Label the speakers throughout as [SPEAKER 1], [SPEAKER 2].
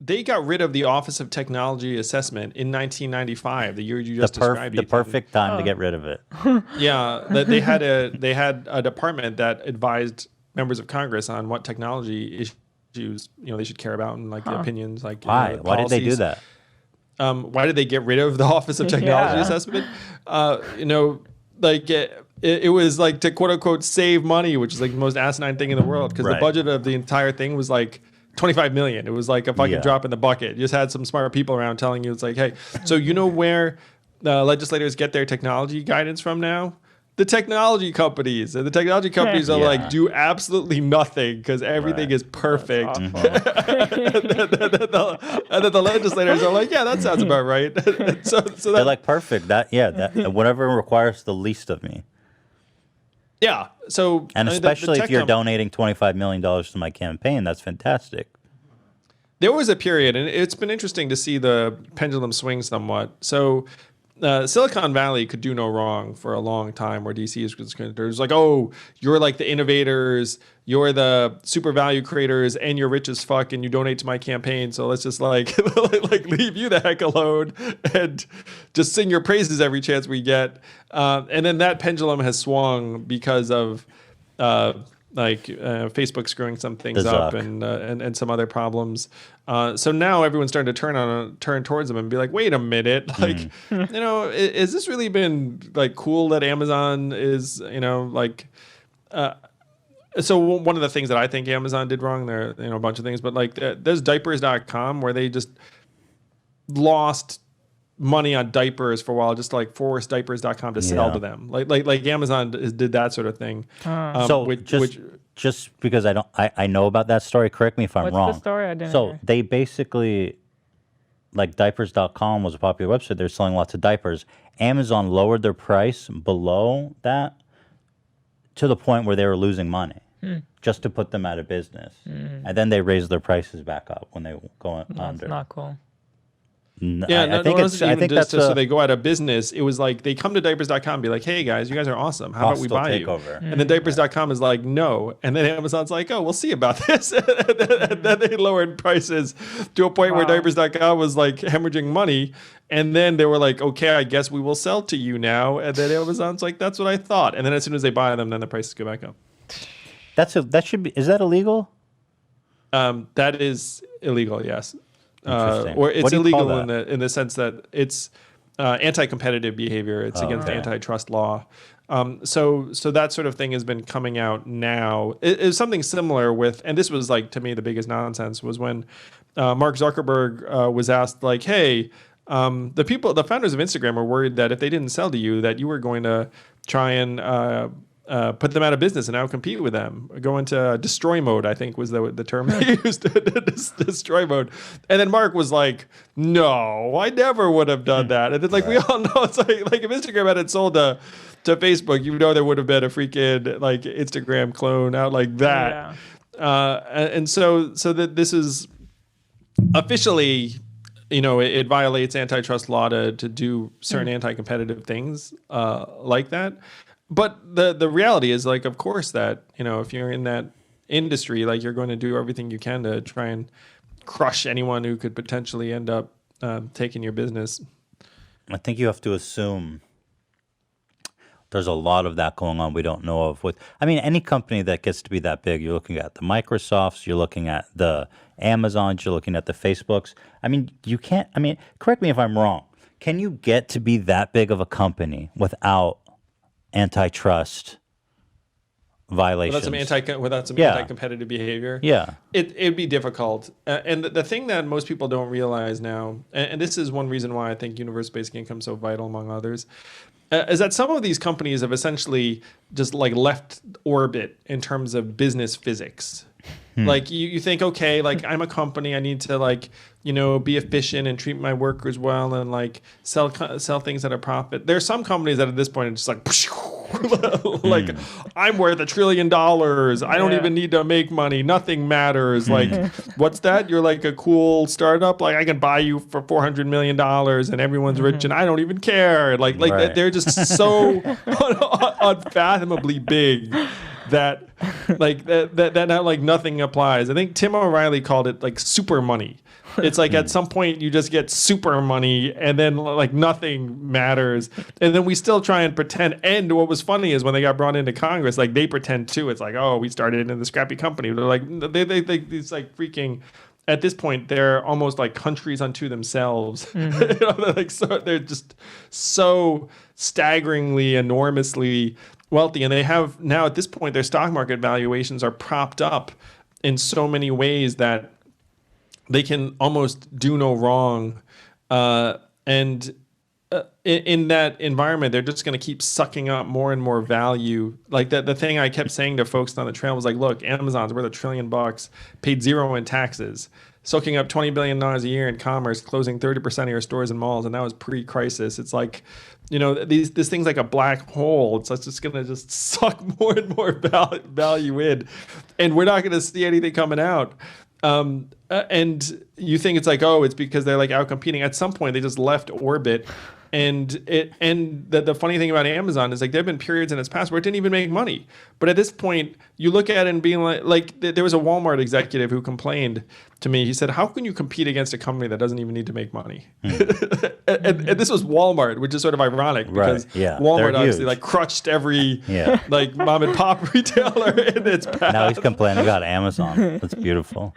[SPEAKER 1] they got rid of the Office of Technology Assessment in 1995, the year you just described.
[SPEAKER 2] The perfect time to get rid of it.
[SPEAKER 1] Yeah, they had a department that advised members of Congress on what technology issues they should care about, and like the opinions, like
[SPEAKER 2] Why? Why did they do that?
[SPEAKER 1] Why did they get rid of the Office of Technology Assessment? Like it was like to quote unquote save money, which is like the most asinine thing in the world, because the budget of the entire thing was like 25 million. It was like a fucking drop in the bucket. You just had some smart people around telling you, it's like, hey, so you know where legislators get their technology guidance from now? The technology companies. And the technology companies are like, do absolutely nothing because everything is perfect. And then the legislators are like, yeah, that sounds about right. so
[SPEAKER 2] they're like, perfect. That whatever requires the least of me.
[SPEAKER 1] Yeah. So,
[SPEAKER 2] and especially if you're donating $25 million to my campaign, that's fantastic.
[SPEAKER 1] There was a period, and it's been interesting to see the pendulum swing somewhat. So Silicon Valley could do no wrong for a long time, where DC is concerned. There's like, oh, you're like the innovators, you're the super value creators, and you're rich as fuck, and you donate to my campaign. So let's just like leave you the heck alone and just sing your praises every chance we get. And then that pendulum has swung because of Facebook screwing some things up and some other problems. So now everyone's starting to turn towards them and be like, wait a minute, like, is this really been like cool that Amazon is, so one of the things that I think Amazon did wrong, there, a bunch of things, but like there's diapers.com where they just lost money on diapers for a while, just like forced diapers.com to sell to them. Like Amazon did that sort of thing.
[SPEAKER 2] Just because I know about that story, correct me if I'm wrong.
[SPEAKER 3] What's the story? I didn't hear.
[SPEAKER 2] They basically, like diapers.com was a popular website. They're selling lots of diapers. Amazon lowered their price below that to the point where they were losing money just to put them out of business. And then they raised their prices back up when they go under.
[SPEAKER 3] That's not cool.
[SPEAKER 1] I think that's so they go out of business. It was like they come to diapers.com and be like, hey guys, you guys are awesome. How about we buy you? And then diapers.com is like, no. And then Amazon's like, oh, we'll see about this. And then they lowered prices to a point where diapers.com was like hemorrhaging money. And then they were like, okay, I guess we will sell to you now. And then Amazon's like, that's what I thought. And then as soon as they buy them, then the prices go back up.
[SPEAKER 2] Is that illegal?
[SPEAKER 1] That is illegal, yes. Or it's illegal in the sense that it's anti-competitive behavior. It's against antitrust law. So that sort of thing has been coming out now. It's something similar with, and this was like to me the biggest nonsense was when Mark Zuckerberg was asked like, hey, the founders of Instagram were worried that if they didn't sell to you, that you were going to try and put them out of business and outcompete with them. Go into destroy mode, I think was the term they used, destroy mode. And then Mark was like, no, I never would have done that. And then we all know, it's like if Instagram had sold to Facebook, there would have been a freaking like Instagram clone out like that. And so that this is officially, it violates antitrust law to do certain anti-competitive things like that. But the reality is, like, of course, that, if you're in that industry, like, you're going to do everything you can to try and crush anyone who could potentially end up taking your business.
[SPEAKER 2] I think you have to assume there's a lot of that going on we don't know of. Any company that gets to be that big, you're looking at the Microsofts, you're looking at the Amazons, you're looking at the Facebooks. You can't, correct me if I'm wrong. Can you get to be that big of a company without antitrust violations?
[SPEAKER 1] Without some anti-competitive behavior?
[SPEAKER 2] Yeah.
[SPEAKER 1] It'd be difficult. And the thing that most people don't realize now, and this is one reason why I think universe-based income is so vital among others, is that some of these companies have essentially just like left orbit in terms of business physics. Like you think, okay, like I'm a company, I need to like, be efficient and treat my workers well and like sell things at a profit. There are some companies that at this point are just like, like I'm worth $1 trillion. I don't even need to make money. Nothing matters. Like, what's that? You're like a cool startup. Like I can buy you for $400 million and everyone's rich and I don't even care. Like they're just so unfathomably big that that now like nothing applies. I think Tim O'Reilly called it like super money. It's like at some point you just get super money and then like nothing matters. And then we still try and pretend. And what was funny is when they got brought into Congress, like they pretend too. It's like, oh, we started in the scrappy company. They're like, it's like freaking, at this point, they're almost like countries unto themselves. They're just so staggeringly, enormously wealthy. And they have now at this point, their stock market valuations are propped up in so many ways that they can almost do no wrong. In that environment, they're just going to keep sucking up more and more value. Like the thing I kept saying to folks on the trail was like, look, Amazon's worth $1 trillion, paid zero in taxes, soaking up $20 billion a year in commerce, closing 30% of your stores and malls. And that was pre-crisis. It's like, this thing's like a black hole. It's just going to just suck more and more value in. And we're not going to see anything coming out. And you think it's like, oh, it's because they're like out competing. At some point, they just left orbit. And the funny thing about Amazon is like there have been periods in its past where it didn't even make money. But at this point, you look at it and being like there was a Walmart executive who complained to me. He said, how can you compete against a company that doesn't even need to make money? And this was Walmart, which is sort of ironic because Walmart obviously like crushed every like mom and pop retailer in its path.
[SPEAKER 2] Now he's complaining about Amazon. That's beautiful.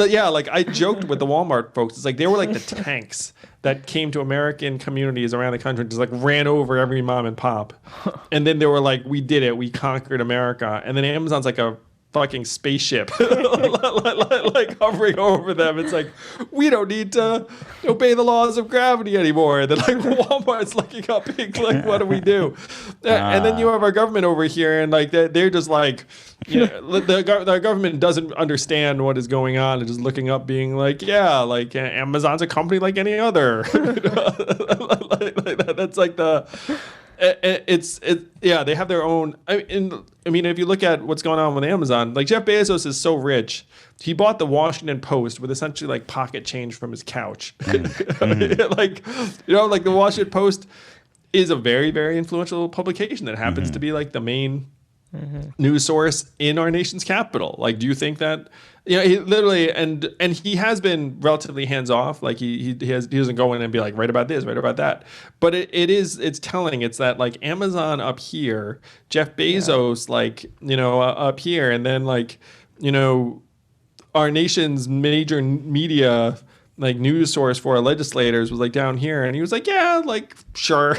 [SPEAKER 1] Yeah, like I joked with the Walmart folks. It's like they were like the tanks that came to American communities around the country and just like ran over every mom and pop. And then they were like, we did it. We conquered America. And then Amazon's like a fucking spaceship like hovering over them. It's like, we don't need to obey the laws of gravity anymore. And then like Walmart's looking up being like, what do we do? And then you have our government over here and like they're just like, the government doesn't understand what is going on and just looking up being like, yeah, like Amazon's a company like any other. That's like they have their own. I mean, if you look at what's going on with Amazon, like Jeff Bezos is so rich, he bought the Washington Post with essentially like pocket change from his couch. Like the Washington Post is a very, very influential publication that happens to be like the main news source in our nation's capital. Like, do you think that? He literally and he has been relatively hands off. Like he doesn't go in and be like, write about this, write about that. But it's telling. It's that like Amazon up here, Jeff Bezos up here, and then like our nation's major media like news source for our legislators was like down here, and he was like, yeah, like sure.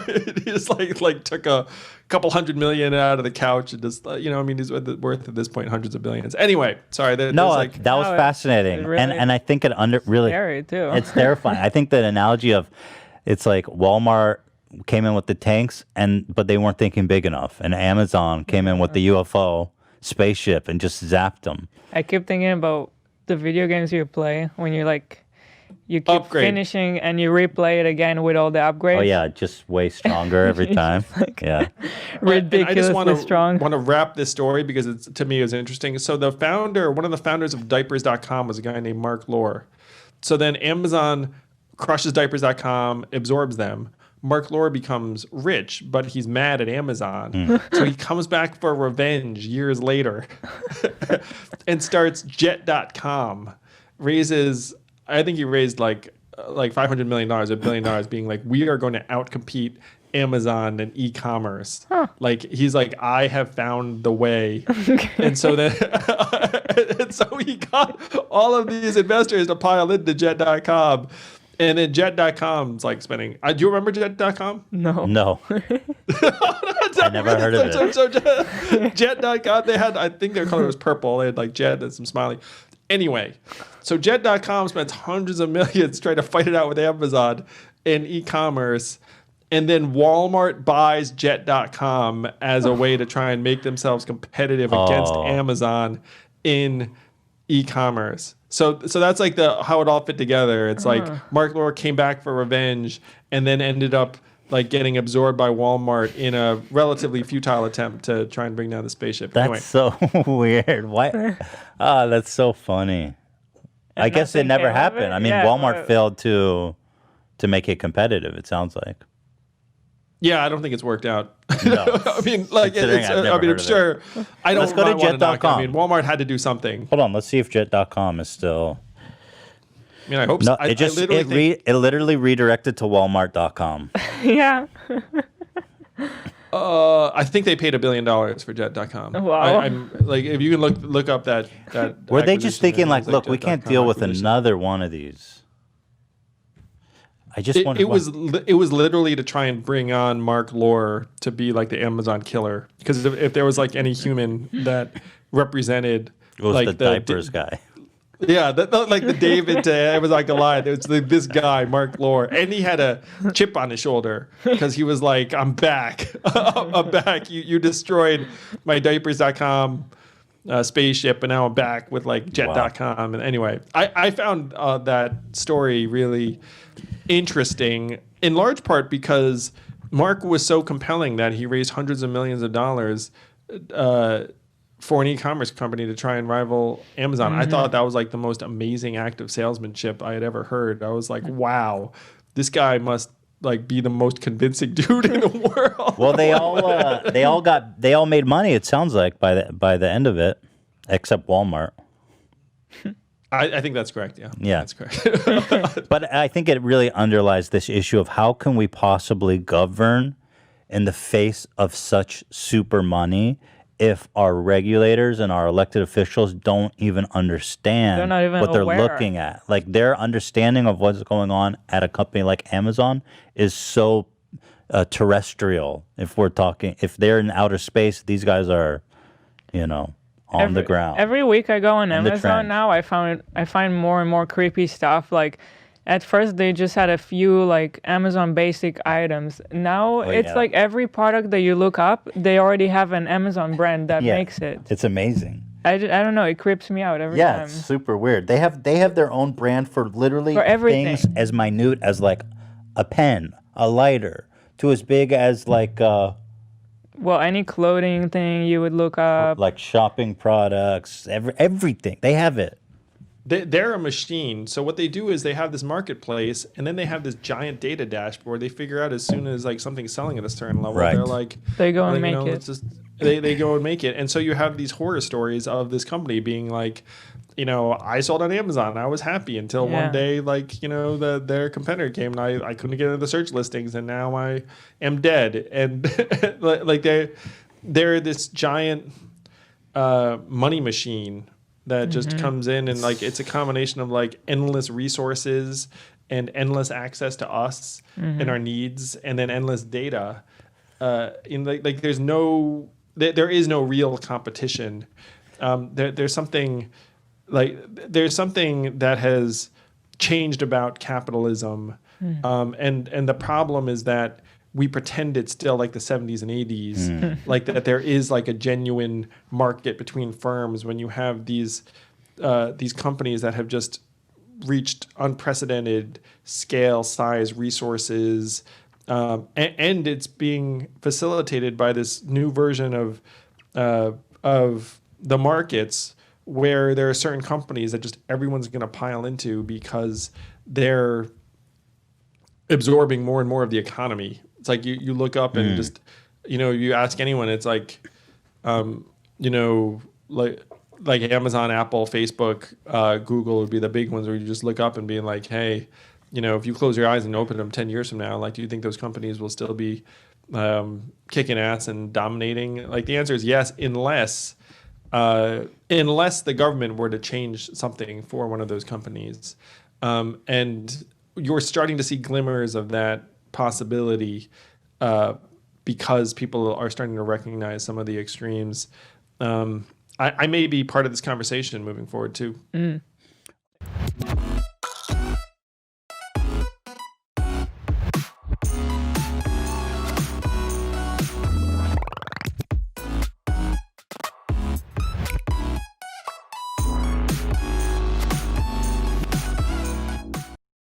[SPEAKER 1] He just like took a couple $100 million out of the couch and just he's worth at this point hundreds of billions. Anyway, sorry.
[SPEAKER 2] That was fascinating, really, and I think it really
[SPEAKER 3] scary too.
[SPEAKER 2] It's terrifying. I think that analogy of it's like Walmart came in with the tanks but they weren't thinking big enough, and Amazon came in with the UFO spaceship and just zapped them.
[SPEAKER 3] I keep thinking about the video games you play when you're like. You keep finishing and you replay it again with all the upgrades.
[SPEAKER 2] Oh yeah, just way stronger every time.
[SPEAKER 3] Ridiculously strong.
[SPEAKER 1] I want to wrap this story because to me it was interesting. So one of the founders of Diapers.com was a guy named Mark Lore. So then Amazon crushes Diapers.com, absorbs them. Mark Lore becomes rich, but he's mad at Amazon. So he comes back for revenge years later and starts Jet.com. I think he raised like $500 million, $1 billion, being like, we are going to outcompete Amazon and e-commerce. Like he's like, I have found the way. And so then so he got all of these investors to pile into Jet.com. And then Jet.com's like spending. Do you remember Jet.com?
[SPEAKER 2] No. I never heard of it.
[SPEAKER 1] So Jet.com, I think their color was purple. They had like Jet and some smiley. Anyway, so Jet.com spends hundreds of millions trying to fight it out with Amazon in e-commerce. And then Walmart buys Jet.com as a way to try and make themselves competitive against Amazon in e-commerce. So that's like how it all fit together. It's like Mark Lore came back for revenge and then ended up like getting absorbed by Walmart in a relatively futile attempt to try and bring down the spaceship.
[SPEAKER 2] That's so weird. Why? That's so funny. I guess it never happened. I mean, Walmart failed to make it competitive, it sounds like.
[SPEAKER 1] Yeah, I don't think it's worked out.
[SPEAKER 2] No.
[SPEAKER 1] I mean, like, I'm sure. I don't.
[SPEAKER 2] Let's go to Jet.com.
[SPEAKER 1] I mean, Walmart had to do something.
[SPEAKER 2] Hold on, let's see if Jet.com is still.
[SPEAKER 1] I mean, I hope
[SPEAKER 2] no.
[SPEAKER 1] So.
[SPEAKER 2] It literally redirected to Walmart.com.
[SPEAKER 3] Yeah.
[SPEAKER 1] I think they paid $1 billion for Jet.com.
[SPEAKER 3] Wow.
[SPEAKER 1] I'm like, if you can look up that.
[SPEAKER 2] Were they just thinking like, look, we can't deal with another one of these? I just wonder.
[SPEAKER 1] It was literally to try and bring on Mark Lore to be like the Amazon killer, because if there was like any human that represented
[SPEAKER 2] it was
[SPEAKER 1] like
[SPEAKER 2] the diapers guy.
[SPEAKER 1] Yeah, like the David to Amazon Goliath. It was this guy, Mark Lore, and he had a chip on his shoulder because he was like, "I'm back, I'm back. You destroyed my diapers.com spaceship, and now I'm back with like Jet.com."
[SPEAKER 2] Wow.
[SPEAKER 1] And anyway, I found that story really interesting, in large part because Mark was so compelling that he raised hundreds of millions of dollars for an e-commerce company to try and rival Amazon. I thought that was like the most amazing act of salesmanship I had ever heard. I was like, wow, this guy must like be the most convincing dude in the world.
[SPEAKER 2] Well, they all made money, it sounds like, by the end of it, except Walmart.
[SPEAKER 1] I think that's correct. Yeah, that's correct.
[SPEAKER 2] But I think it really underlies this issue of how can we possibly govern in the face of such super money if our regulators and our elected officials don't even understand what they're looking at. Like, their understanding of what's going on at a company like Amazon is so terrestrial. If they're in outer space, these guys are, on the ground.
[SPEAKER 3] Every week I go on Amazon now, I find more and more creepy stuff. Like, at first they just had a few like Amazon basic items. Now like every product that you look up, they already have an Amazon brand that makes it.
[SPEAKER 2] It's amazing.
[SPEAKER 3] I don't know. It creeps me out every time.
[SPEAKER 2] Yeah, it's super weird. They have their own brand for literally
[SPEAKER 3] everything.
[SPEAKER 2] Things as minute as like a pen, a lighter, to as big as like
[SPEAKER 3] any clothing thing you would look up,
[SPEAKER 2] like shopping products, everything. They have it.
[SPEAKER 1] They're a machine. So what they do is they have this marketplace, and then they have this giant data dashboard. They figure out as soon as like something's selling at a certain level, they're like,
[SPEAKER 3] they go and make it.
[SPEAKER 1] They go and make it. And so you have these horror stories of this company being like, I sold on Amazon. I was happy until one day, like, their competitor came and I couldn't get into the search listings, and now I am dead. And like they're this giant money machine that just comes in, and like it's a combination of like endless resources and endless access to us and our needs, and then endless data. There is no real competition. There's something that has changed about capitalism, and the problem is that we pretend it's still like the 70s and 80s, like that there is like a genuine market between firms when you have these companies that have just reached unprecedented scale, size, resources, and it's being facilitated by this new version of the markets where there are certain companies that just everyone's going to pile into because they're absorbing more and more of the economy. It's like you look up and just, you ask anyone, it's like, like Amazon, Apple, Facebook, Google would be the big ones where you just look up and being like, hey, if you close your eyes and open them 10 years from now, like, do you think those companies will still be kicking ass and dominating? Like, the answer is yes, unless the government were to change something for one of those companies. And you're starting to see glimmers of that possibility because people are starting to recognize some of the extremes. I may be part of this conversation moving forward too.